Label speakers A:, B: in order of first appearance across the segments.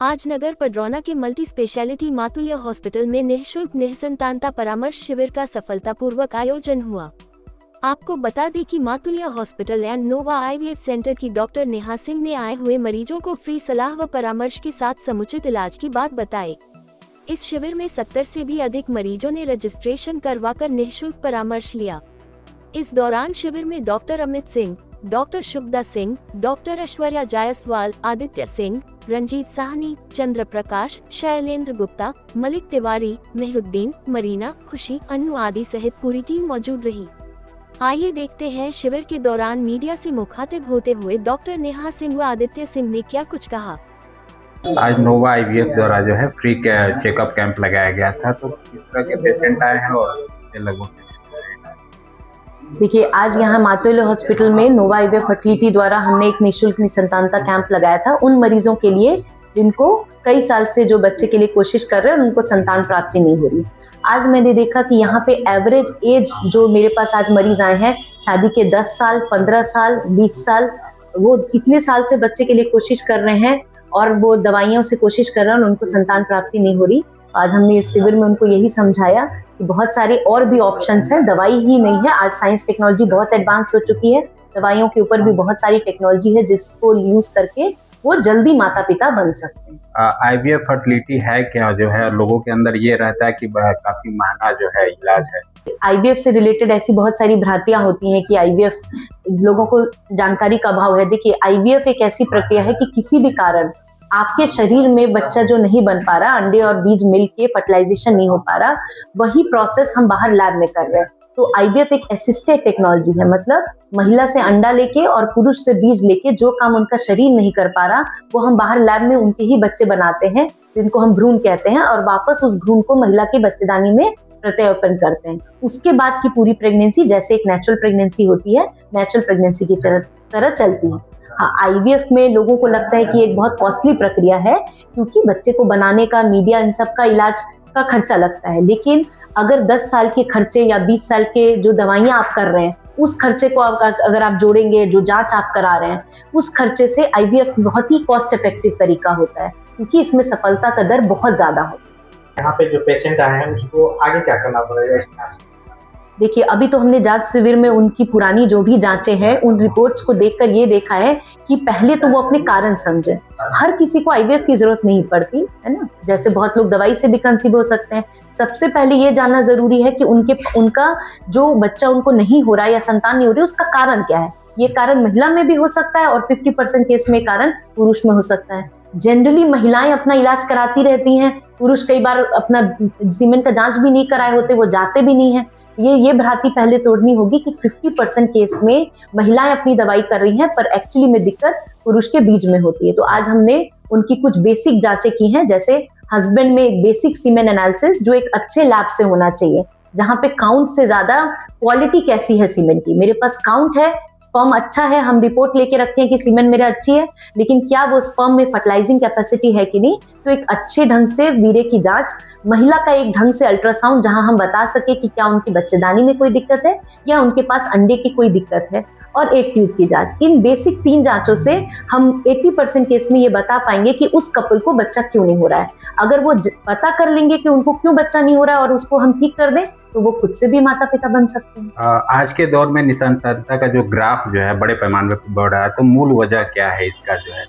A: आज नगर पडरौना के multi speciality मातुल्य hospital में निःशुल्क निःसंतानता परामर्श शिविर का सफलतापूर्वक आयोजन हुआ। आपको बता दें कि Matulya hospital and Nova IVF center की डॉक्टर नेहा सिंह ने आए हुए मरीजों को फ्री सलाह व परामर्श के साथ समुचित इलाज की बात बताई। इस शिविर में 70 से भी अधिक मरीजों ने रजिस्ट्रेशन करवाकर निःशुल्क परामर्श लिया। इस दौरान शिविर में doctor Amit Singh, doctor Shubhada Singh, doctor Aishwarya Jaiswal, Aditya Singh, Ranjeet Sahni, Chandra Prakash, Shailendra Gupta, Malik Tiwari, Mehruddin, Marina, Khushi, Annu आदि सहित पूरी टीम मौजूद रही। आइए देखते हैं शिविर के दौरान मीडिया से मुखातिब होते हुए डॉक्टर नेहा सिंह व आदित्य सिंह ने क्या कुछ कहा।
B: आज नोवा आईवीएफ द्वारा जो है फ्री चेकअप कैंप लगाया गया था, तो किस तरह के पेशेंट आए हैं और
C: देखिए, आज यहाँ मातुल्य हॉस्पिटल में नोवा आईवीएफ फर्टिलिटी द्वारा हमने एक निःशुल्क निःसंतानता कैंप लगाया था उन मरीजों के लिए जिनको कई साल से जो बच्चे के लिए कोशिश कर रहे हैं और उनको संतान प्राप्ति नहीं हो रही। आज मैंने देखा कि यहाँ पे एवरेज एज जो मेरे पास आज मरीज आए हैं, शादी के 10 साल, 15 साल, 20 साल, वो इतने साल से बच्चे के लिए कोशिश कर रहे हैं और वो दवाइयों से कोशिश कर रहे हैं और उनको संतान प्राप्ति नहीं हो रही। आज हमने इस शिविर में उनको यही समझाया कि बहुत सारे और भी ऑप्शंस हैं, दवाई ही नहीं है। आज साइंस टेक्नोलॉजी बहुत एडवांस हो चुकी है, दवाइयों के ऊपर भी बहुत सारी टेक्नोलॉजी है जिसको यूज करके वो जल्दी माता पिता बन सकते हैं।
B: आईवीएफ फर्टिलिटी है क्या, जो है लोगों के अंदर ये रहता है कि काफी महंगा जो है इलाज है।
C: आईवीएफ से रिलेटेड ऐसी बहुत सारी भ्रांतियां होती हैं कि आईवीएफ लोगों को जानकारी का अभाव है। देखिए, आईवीएफ एक ऐसी प्रक्रिया है कि किसी भी कारण आपके शरीर में बच्चा जो नहीं बन पा रहा, अंडे और बीज मिल के फर्टिलाइजेशन नहीं हो पा रहा, वही प्रोसेस हम बाहर लैब में कर रहे हैं। तो आईवीएफ एक असिस्टेड टेक्नोलॉजी है, मतलब महिला से अंडा लेके और पुरुष से बीज लेके जो काम उनका शरीर नहीं कर पा रहा वो हम बाहर लैब में उनके ही बच्चे बनाते हैं, जिनको हम भ्रूण कहते हैं, और वापस उस भ्रूण को महिला के बच्चेदानी में प्रत्यारोपण करते हैं। उसके बाद की पूरी प्रेगनेंसी जैसे एक नेचुरल प्रेगनेंसी होती है, नेचुरल प्रेगनेंसी की तरह चलती है। हाँ, आईवीएफ में लोगों को लगता है कि एक बहुत कॉस्टली प्रक्रिया है क्योंकि बच्चे को बनाने का, मीडिया, इन सब का इलाज का खर्चा लगता है। लेकिन अगर 10 साल के खर्चे या 20 साल के जो दवाइयां आप कर रहे हैं उस खर्चे को अगर आप जोड़ेंगे, जो जांच आप करा रहे हैं उस खर्चे से आईवीएफ बहुत ही कॉस्ट इफेक्टिव तरीका होता है क्योंकि इसमें सफलता का दर बहुत ज्यादा होता है।
D: यहाँ पे जो पेशेंट आए हैं उसको आगे क्या करना पड़ेगा इस जांच?
C: देखिए, अभी तो हमने जांच शिविर में उनकी पुरानी जो भी जांचें हैं उन रिपोर्ट्स को देखकर ये देखा है कि पहले तो वो अपने कारण समझे। हर किसी को आईवीएफ की जरूरत नहीं पड़ती है ना, जैसे बहुत लोग दवाई से भी कंसीव हो सकते हैं। सबसे पहले ये जानना जरूरी है कि उनका जो बच्चा उनको नहीं हो रहा है या संतान नहीं हो रही, उसका कारण क्या है। ये कारण महिला में भी हो सकता है और 50% केस में कारण पुरुष में हो सकता है। जनरली महिलाएं अपना इलाज कराती रहती हैं, पुरुष कई बार अपना सीमेन का जांच भी नहीं कराए होते, वो जाते भी नहीं है। ये भ्रांति पहले तोड़नी होगी कि 50% केस में महिलाएं अपनी दवाई कर रही हैं पर एक्चुअली में दिक्कत पुरुष के बीज में होती है। तो आज हमने उनकी कुछ बेसिक जांचें की हैं, जैसे हस्बैंड में एक बेसिक सीमेन एनालिसिस जो एक अच्छे लैब से होना चाहिए, जहां पे काउंट से ज्यादा क्वालिटी कैसी है सीमेन की। मेरे पास काउंट है, स्पर्म अच्छा है, हम रिपोर्ट लेके रखे हैं कि सीमेन मेरा अच्छी है, लेकिन क्या वो स्पर्म में फर्टिलाइजिंग कैपेसिटी है कि नहीं। तो एक अच्छे ढंग से वीर्य की जांच, महिला का एक ढंग से अल्ट्रासाउंड जहां हम बता सके कि क्या उनकी बच्चेदानी में कोई दिक्कत है या उनके पास अंडे की कोई दिक्कत है, और एक ट्यूब की जांच। इन बेसिक 3 जांचों से हम 80% केस में ये बता पाएंगे कि उस कपल को बच्चा क्यों नहीं हो रहा है। अगर वो पता कर लेंगे कि उनको क्यों बच्चा नहीं हो रहा है और उसको हम ठीक कर दें तो वो खुद से भी माता पिता बन सकते हैं।
B: आज के दौर में निःसंतानता का जो ग्राफ जो है बड़े पैमाने पर बढ़ रहा है, तो मूल वजह क्या है इसका जो है?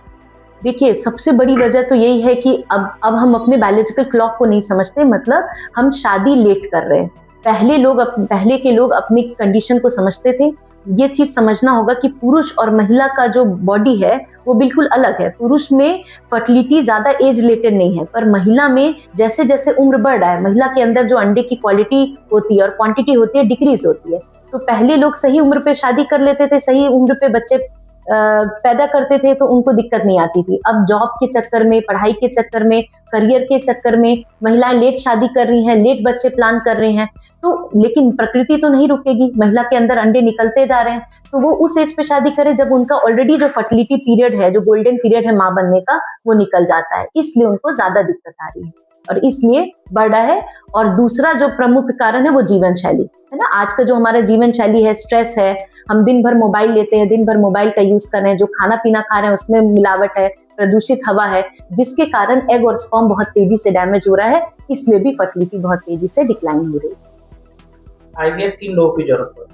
C: देखिए, सबसे बड़ी वजह तो यही है कि अब हम अपने बायोलॉजिकल क्लॉक को नहीं समझते, मतलब हम शादी लेट कर रहे हैं। पहले के लोग अपनी कंडीशन को समझते थे। ये चीज समझना होगा कि पुरुष और महिला का जो बॉडी है वो बिल्कुल अलग है। पुरुष में फर्टिलिटी ज्यादा एज रिलेटेड नहीं है, पर महिला में जैसे जैसे उम्र बढ़ रहा है, महिला के अंदर जो अंडे की क्वालिटी होती है और क्वांटिटी होती है डिक्रीज होती है। तो पहले लोग सही उम्र पे शादी कर लेते थे, सही उम्र पे बच्चे पैदा करते थे, तो उनको दिक्कत नहीं आती थी। अब जॉब के चक्कर में, पढ़ाई के चक्कर में, करियर के चक्कर में महिलाएं लेट शादी कर रही हैं, लेट बच्चे प्लान कर रही हैं। तो लेकिन प्रकृति तो नहीं रुकेगी, महिला के अंदर अंडे निकलते जा रहे हैं, तो वो उस एज पे शादी करे जब उनका ऑलरेडी जो फर्टिलिटी पीरियड है, जो गोल्डन पीरियड है माँ बनने का, वो निकल जाता है। इसलिए उनको ज्यादा दिक्कत आ रही है। और इसलिए बढ़ रहा है। और दूसरा जो प्रमुख कारण है वो जीवन शैली है ना। आज का जो हमारा जीवन शैली है, स्ट्रेस है, हम दिन भर मोबाइल लेते हैं, दिन भर मोबाइल का यूज कर रहे हैं, जो खाना पीना खा रहे हैं उसमें मिलावट है, प्रदूषित हवा है, जिसके कारण एग और स्पर्म बहुत तेजी से डैमेज हो रहा है, इसलिए भी फर्टिलिटी बहुत तेजी से डिक्लाइन हो रही है।
D: आईवीएफ किन लोगों की जरूरत पड़ती है?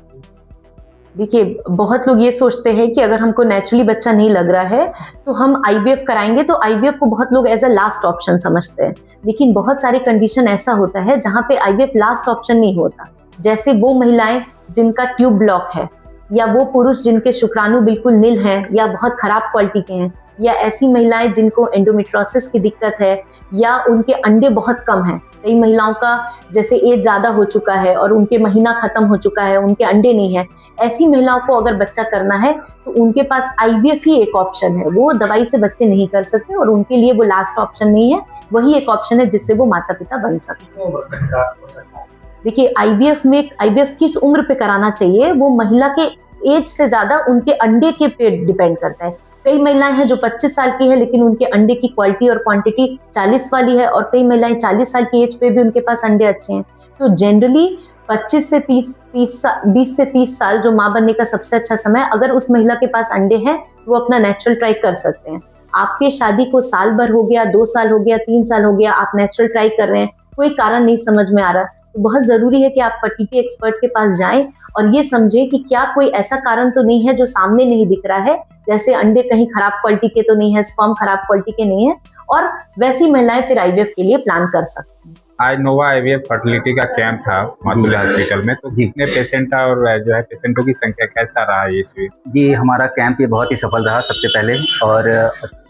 C: देखिए, बहुत लोग ये सोचते हैं कि अगर हमको नेचुरली बच्चा नहीं लग रहा है तो हम आईवीएफ कराएंगे, तो आईवीएफ को बहुत लोग एज अ लास्ट ऑप्शन समझते हैं। लेकिन बहुत सारे कंडीशन ऐसा होता है जहाँ पे आईवीएफ लास्ट ऑप्शन नहीं होता। जैसे वो महिलाएं जिनका ट्यूब ब्लॉक है, या वो पुरुष जिनके शुक्राणु बिल्कुल नील हैं या बहुत खराब क्वालिटी के हैं, या ऐसी महिलाएं जिनको एंडोमेट्रियोसिस की दिक्कत है, या उनके अंडे बहुत कम हैं। कई महिलाओं का जैसे एज ज़्यादा हो चुका है और उनके महीना ख़त्म हो चुका है, उनके अंडे नहीं है, ऐसी महिलाओं को अगर बच्चा करना है तो उनके पास आईवीएफ ही एक ऑप्शन है। वो दवाई से बच्चे नहीं कर सकते और उनके लिए वो लास्ट ऑप्शन नहीं है, वही एक ऑप्शन है जिससे वो माता पिता बन सकते।
D: कितनी उम्र तक का हो सकता है?
C: देखिए, आईवीएफ किस उम्र पे कराना चाहिए वो महिला के एज से ज़्यादा उनके अंडे के पे डिपेंड करता है। कई महिलाएं हैं जो 25 साल की है लेकिन उनके अंडे की क्वालिटी और क्वांटिटी 40 वाली है, और कई महिलाएं 40 साल की एज पे भी उनके पास अंडे अच्छे हैं। तो जनरली 20 से 30 साल जो माँ बनने का सबसे अच्छा समय है। अगर उस महिला के पास अंडे हैं वो अपना नेचुरल ट्राई कर सकते हैं। आपके शादी को साल भर हो गया, 2 साल हो गया, 3 साल हो गया, आप नेचुरल ट्राई कर रहे हैं, कोई कारण नहीं समझ में आ रहा, तो बहुत जरूरी है कि आप फर्टिलिटी एक्सपर्ट के पास जाएं और ये समझें कि क्या कोई ऐसा कारण तो नहीं है जो सामने नहीं दिख रहा है, जैसे अंडे कहीं खराब क्वालिटी के तो नहीं है, स्पर्म खराब क्वालिटी के नहीं है, और वैसी महिलाएं फिर आईवीएफ के लिए प्लान कर सकती हैं।
B: आज नोवा आईवीएफ फर्टिलिटी का कैंप था मातुल्य हॉस्पिटल में, तो कितने पेशेंट था और जो है पेशेंटों की संख्या कैसा रहा ये शिविर?
E: जी, हमारा कैंप ये बहुत ही सफल रहा सबसे पहले, और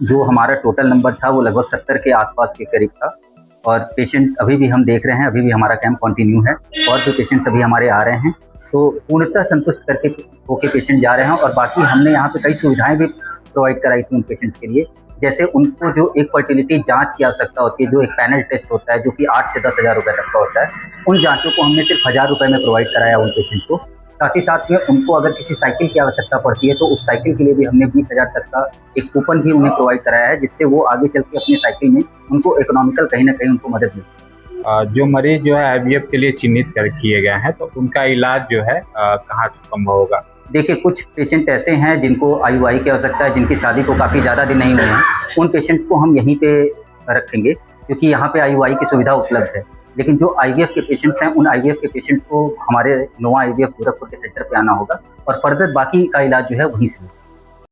E: जो हमारा टोटल नंबर था वो लगभग 70 के आसपास के करीब था। और पेशेंट अभी भी हम देख रहे हैं, अभी भी हमारा कैंप कंटिन्यू है और जो पेशेंट्स अभी हमारे आ रहे हैं तो पूर्णतः संतुष्ट करके होके पेशेंट जा रहे हैं। और बाकी हमने यहाँ पे कई सुविधाएं भी प्रोवाइड कराई थी उन पेशेंट्स के लिए, जैसे उनको जो एक फर्टिलिटी जांच की आवश्यकता होती है, जो एक पैनल टेस्ट होता है जो कि 8 से 10 हज़ार रुपये तक का होता है, उन जांचों को हमने सिर्फ 1000 रुपये में प्रोवाइड कराया उन पेशेंट को। साथ ही साथ में उनको अगर किसी साइकिल की आवश्यकता पड़ती है तो उस साइकिल के लिए भी हमने 20,000 तक का एक कूपन भी उन्हें प्रोवाइड कराया है, जिससे वो आगे चल के अपनी साइकिल में उनको इकोनॉमिकल कहीं ना कहीं उनको मदद मिल सके।
B: जो मरीज जो है आईवीएफ के लिए चिन्हित किए गए हैं तो उनका इलाज जो है कहाँ से संभव होगा?
E: देखिए, कुछ पेशेंट ऐसे हैं जिनको आईयूआई की आवश्यकता है, जिनकी शादी को काफ़ी ज़्यादा दिन नहीं हुए हैं, उन पेशेंट्स को हम यहीं पे रखेंगे क्योंकि यहाँ पे आईयूआई की सुविधा उपलब्ध है। लेकिन जो आईवीएफ के पेशेंट्स हैं, उन आईवीएफ के पेशेंट्स को हमारे नोवा आईवीएफ गोरखपुर के सेंटर पे आना होगा और फर्दर बाकी का इलाज जो है वहीं से।